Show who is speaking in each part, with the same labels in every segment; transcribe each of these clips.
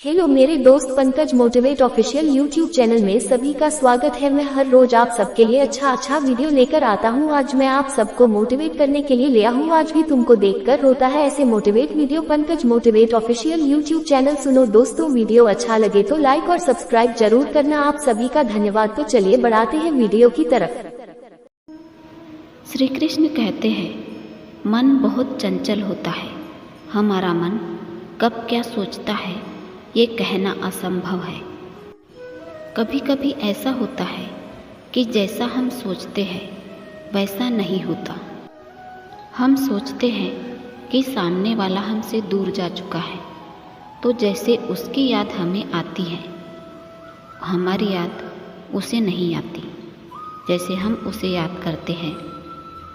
Speaker 1: Hello मेरे दोस्त Pankaj motivate official YouTube channel में सभी का स्वागत है। मैं हर रोज आप सबके लिए अच्छा वीडियो लेकर आता हूं। आज मैं आप सबको मोटिवेट करने के लिए लिया हूं। आज भी तुमको देखकर रोता है ऐसे motivate video. Pankaj motivate official YouTube channel सुनो दोस्तों, वीडियो अच्छा लगे तो लाइक और सब्सक्राइब जरूर करना। आप सभी का धन्यवाद। तो चलिए बढ़ाते हैं वीडियो की तरफ।
Speaker 2: श्री कृष्ण कहते हैं, मन बहुत चंचल होता है। हमारा मन कब क्या सोचता है ये कहना असंभव है। कभी कभी ऐसा होता है कि जैसा हम सोचते हैं वैसा नहीं होता। हम सोचते हैं कि सामने वाला हमसे दूर जा चुका है, तो जैसे उसकी याद हमें आती है, हमारी याद उसे नहीं आती। जैसे हम उसे याद करते हैं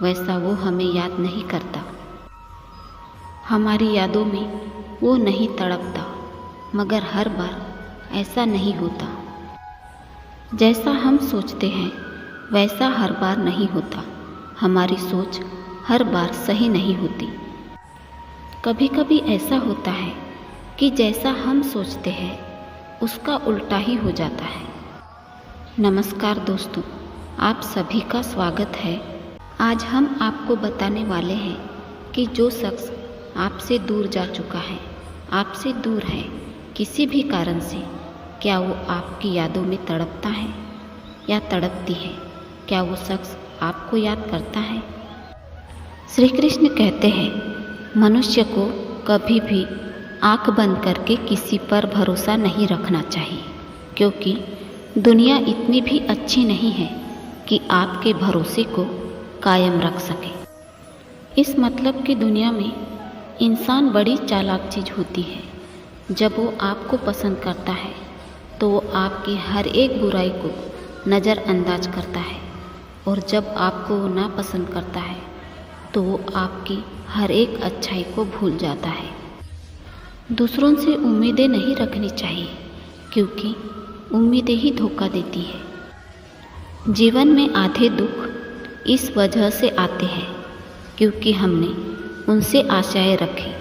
Speaker 2: वैसा वो हमें याद नहीं करता। हमारी यादों में वो नहीं तड़पता, मगर हर बार ऐसा नहीं होता। जैसा हम सोचते हैं वैसा हर बार नहीं होता। हमारी सोच हर बार सही नहीं होती। कभी कभी ऐसा होता है कि जैसा हम सोचते हैं उसका उल्टा ही हो जाता है। नमस्कार दोस्तों, आप सभी का स्वागत है। आज हम आपको बताने वाले हैं कि जो शख्स आपसे दूर जा चुका है, आपसे दूर है किसी भी कारण से, क्या वो आपकी यादों में तड़पता है या तड़पती है? क्या वो शख्स आपको याद करता है? श्री कृष्ण कहते हैं, मनुष्य को कभी भी आंख बंद करके किसी पर भरोसा नहीं रखना चाहिए, क्योंकि दुनिया इतनी भी अच्छी नहीं है कि आपके भरोसे को कायम रख सके। इस मतलब की दुनिया में इंसान बड़ी चालाक चीज़ होती है। जब वो आपको पसंद करता है तो वो आपकी हर एक बुराई को नज़रअंदाज करता है, और जब आपको वो नापसंद करता है तो वो आपकी हर एक अच्छाई को भूल जाता है। दूसरों से उम्मीदें नहीं रखनी चाहिए, क्योंकि उम्मीदें ही धोखा देती है। जीवन में आधे दुख इस वजह से आते हैं क्योंकि हमने उनसे आशाएं रखी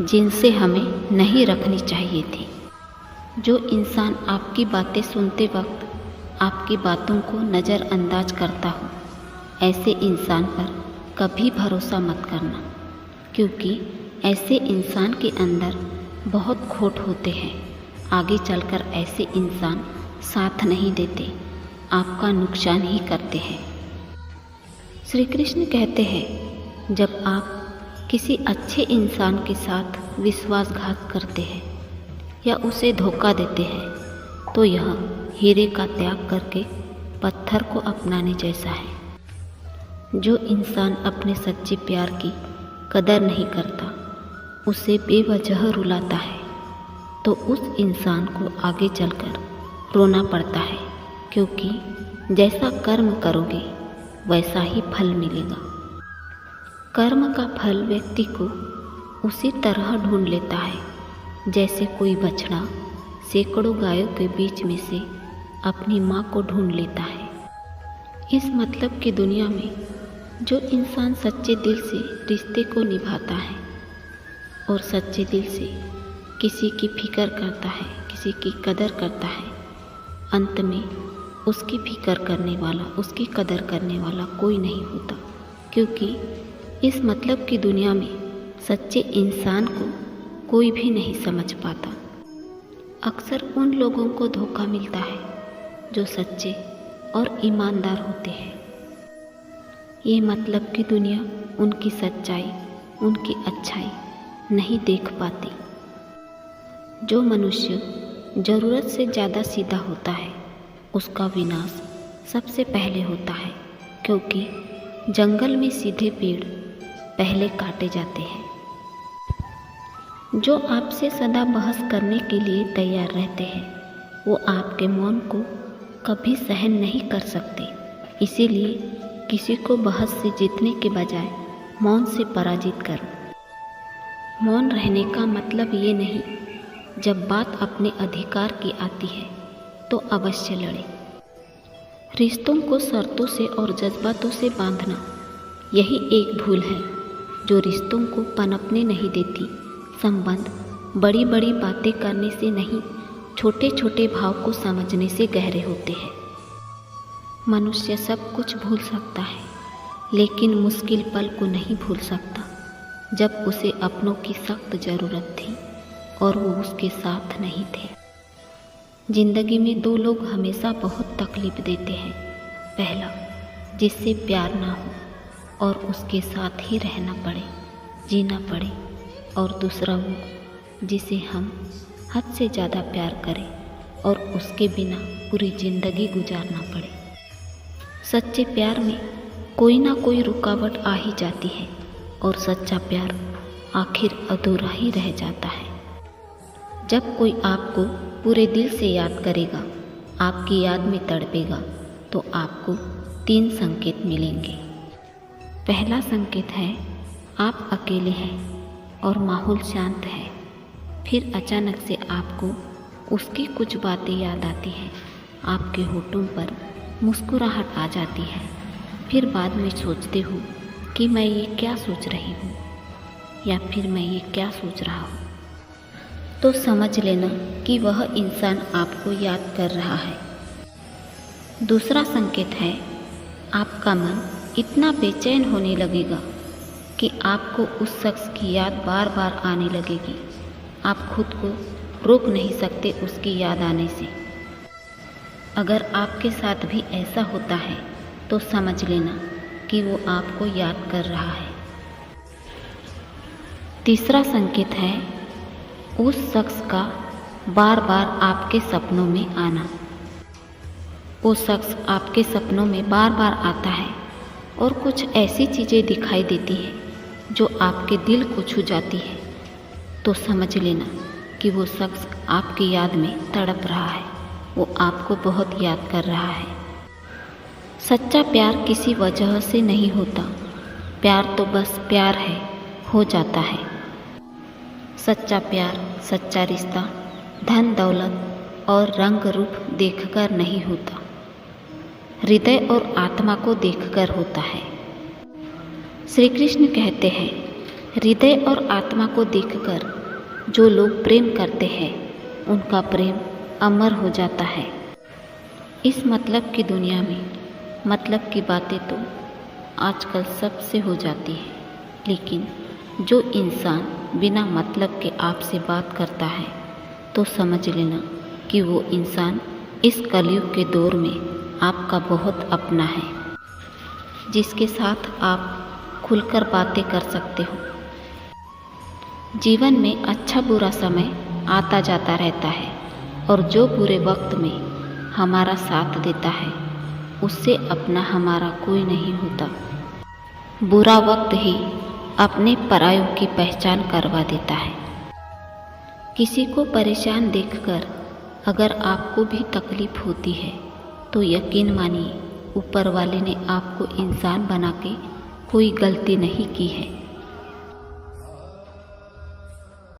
Speaker 2: जिनसे हमें नहीं रखनी चाहिए थी। जो इंसान आपकी बातें सुनते वक्त आपकी बातों को नज़रअंदाज करता हो, ऐसे इंसान पर कभी भरोसा मत करना, क्योंकि ऐसे इंसान के अंदर बहुत खोट होते हैं। आगे चलकर ऐसे इंसान साथ नहीं देते, आपका नुकसान ही करते हैं। श्री कृष्ण कहते हैं, जब आप किसी अच्छे इंसान के साथ विश्वासघात करते हैं या उसे धोखा देते हैं तो यह हीरे का त्याग करके पत्थर को अपनाने जैसा है। जो इंसान अपने सच्चे प्यार की कदर नहीं करता, उसे बेवजह रुलाता है, तो उस इंसान को आगे चलकर रोना पड़ता है, क्योंकि जैसा कर्म करोगे वैसा ही फल मिलेगा। कर्म का फल व्यक्ति को उसी तरह ढूंढ लेता है जैसे कोई बछड़ा सैकड़ों गायों के बीच में से अपनी माँ को ढूंढ लेता है। इस मतलब की दुनिया में जो इंसान सच्चे दिल से रिश्ते को निभाता है और सच्चे दिल से किसी की फिक्र करता है, किसी की कदर करता है, अंत में उसकी फिक्र करने वाला, उसकी कदर करने वाला कोई नहीं होता। क्योंकि इस मतलब की दुनिया में सच्चे इंसान को कोई भी नहीं समझ पाता। अक्सर उन लोगों को धोखा मिलता है जो सच्चे और ईमानदार होते हैं। ये मतलब की दुनिया उनकी सच्चाई, उनकी अच्छाई नहीं देख पाती। जो मनुष्य ज़रूरत से ज़्यादा सीधा होता है उसका विनाश सबसे पहले होता है, क्योंकि जंगल में सीधे पेड़ पहले काटे जाते हैं। जो आपसे सदा बहस करने के लिए तैयार रहते हैं वो आपके मौन को कभी सहन नहीं कर सकते। इसीलिए किसी को बहस से जीतने के बजाय मौन से पराजित करो। मौन रहने का मतलब ये नहीं, जब बात अपने अधिकार की आती है तो अवश्य लड़े। रिश्तों को शर्तों से और जज्बातों से बांधना, यही एक भूल है जो रिश्तों को पनपने नहीं देती, संबंध बड़ी बड़ी बातें करने से नहीं, छोटे छोटे भाव को समझने से गहरे होते हैं। मनुष्य सब कुछ भूल सकता है, लेकिन मुश्किल पल को नहीं भूल सकता जब उसे अपनों की सख्त ज़रूरत थी और वो उसके साथ नहीं थे। जिंदगी में दो लोग हमेशा बहुत तकलीफ देते हैं। पहला, जिससे प्यार ना हो और उसके साथ ही रहना पड़े, जीना पड़े, और दूसरा वो जिसे हम हद से ज़्यादा प्यार करें और उसके बिना पूरी ज़िंदगी गुजारना पड़े। सच्चे प्यार में कोई ना कोई रुकावट आ ही जाती है और सच्चा प्यार आखिर अधूरा ही रह जाता है। जब कोई आपको पूरे दिल से याद करेगा, आपकी याद में तड़पेगा, तो आपको 3 संकेत मिलेंगे। पहला संकेत है, आप अकेले हैं और माहौल शांत है। फिर अचानक से आपको उसकी कुछ बातें याद आती हैं, आपके होठों पर मुस्कुराहट आ जाती है। फिर बाद में सोचते हो कि मैं ये क्या सोच रही हूँ, या फिर मैं ये क्या सोच रहा हूँ, तो समझ लेना कि वह इंसान आपको याद कर रहा है। दूसरा संकेत है, आपका मन इतना बेचैन होने लगेगा कि आपको उस शख्स की याद बार बार आने लगेगी। आप खुद को रोक नहीं सकते उसकी याद आने से। अगर आपके साथ भी ऐसा होता है तो समझ लेना कि वो आपको याद कर रहा है। तीसरा संकेत है, उस शख्स का बार बार आपके सपनों में आना। वो शख्स आपके सपनों में बार बार आता है और कुछ ऐसी चीज़ें दिखाई देती हैं जो आपके दिल को छू जाती है, तो समझ लेना कि वो शख्स आपकी याद में तड़प रहा है, वो आपको बहुत याद कर रहा है। सच्चा प्यार किसी वजह से नहीं होता, प्यार तो बस प्यार है, हो जाता है। सच्चा प्यार, सच्चा रिश्ता धन दौलत और रंग रूप देखकर नहीं होता, हृदय और आत्मा को देखकर होता है। श्री कृष्ण कहते हैं, हृदय और आत्मा को देखकर जो लोग प्रेम करते हैं उनका प्रेम अमर हो जाता है। इस मतलब की दुनिया में मतलब की बातें तो आजकल सबसे हो जाती है, लेकिन जो इंसान बिना मतलब के आपसे बात करता है तो समझ लेना कि वो इंसान इस कलयुग के दौर में आपका बहुत अपना है, जिसके साथ आप खुलकर बातें कर सकते हो। जीवन में अच्छा बुरा समय आता जाता रहता है और जो बुरे वक्त में हमारा साथ देता है उससे अपना हमारा कोई नहीं होता। बुरा वक्त ही अपने परायों की पहचान करवा देता है। किसी को परेशान देखकर अगर आपको भी तकलीफ होती है तो यकीन मानिए ऊपर वाले ने आपको इंसान बना के कोई गलती नहीं की है।